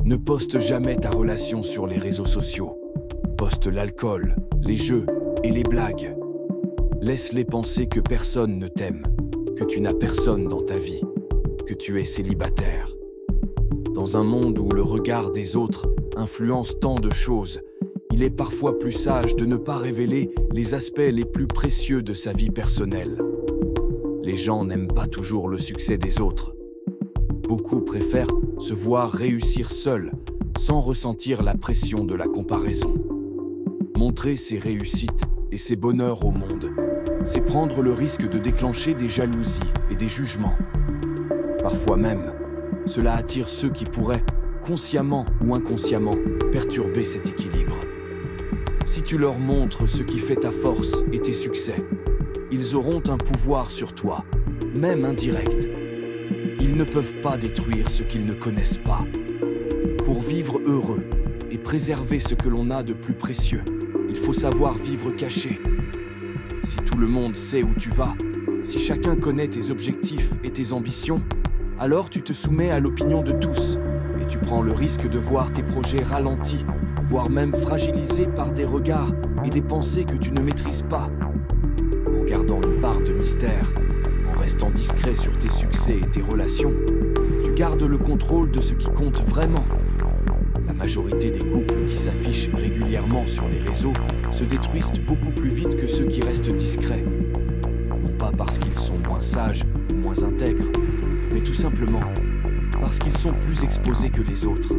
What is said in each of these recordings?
Ne poste jamais ta relation sur les réseaux sociaux. Poste l'alcool, les jeux et les blagues. Laisse-les penser que personne ne t'aime, que tu n'as personne dans ta vie, que tu es célibataire. Dans un monde où le regard des autres influence tant de choses, il est parfois plus sage de ne pas révéler les aspects les plus précieux de sa vie personnelle. Les gens n'aiment pas toujours le succès des autres. Beaucoup préfèrent se voir réussir seuls, sans ressentir la pression de la comparaison. Montrer ses réussites et ses bonheurs au monde, c'est prendre le risque de déclencher des jalousies et des jugements. Parfois même, cela attire ceux qui pourraient, consciemment ou inconsciemment, perturber cet équilibre. Si tu leur montres ce qui fait ta force et tes succès, ils auront un pouvoir sur toi, même indirect. Ils ne peuvent pas détruire ce qu'ils ne connaissent pas. Pour vivre heureux et préserver ce que l'on a de plus précieux, il faut savoir vivre caché. Si tout le monde sait où tu vas, si chacun connaît tes objectifs et tes ambitions, alors tu te soumets à l'opinion de tous et tu prends le risque de voir tes projets ralentis, voire même fragilisés par des regards et des pensées que tu ne maîtrises pas. En gardant une part de mystère, en restant discret sur tes succès et tes relations, tu gardes le contrôle de ce qui compte vraiment. La majorité des couples qui s'affichent régulièrement sur les réseaux se détruisent beaucoup plus vite que ceux qui restent discrets. Non pas parce qu'ils sont moins sages ou moins intègres, mais tout simplement parce qu'ils sont plus exposés que les autres.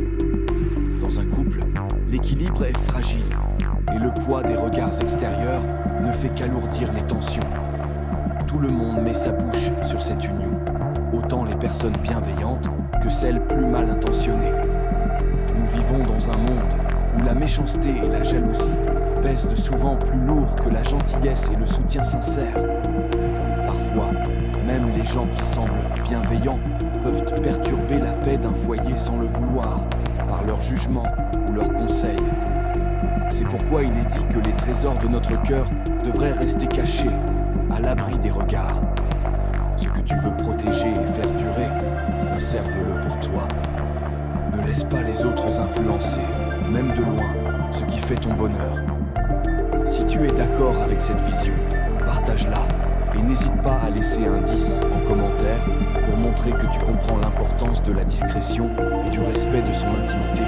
Dans un couple, l'équilibre est fragile et le poids des regards extérieurs ne fait qu'alourdir les tensions. Tout le monde met sa bouche sur cette union, autant les personnes bienveillantes que celles plus mal intentionnées. Nous vivons dans un monde où la méchanceté et la jalousie pèsent de souvent plus lourd que la gentillesse et le soutien sincère. Parfois, même les gens qui semblent bienveillants peuvent perturber la paix d'un foyer sans le vouloir, par leur jugement ou leurs conseils. C'est pourquoi il est dit que les trésors de notre cœur devraient rester cachés, à l'abri des regards. Ce que tu veux protéger et faire durer, conserve-le pour toi. Ne laisse pas les autres influencer, même de loin, ce qui fait ton bonheur. Si tu es d'accord avec cette vision, partage-la et n'hésite pas à laisser un 10 en commentaire pour montrer que tu comprends l'importance de la discrétion et du respect de son intimité.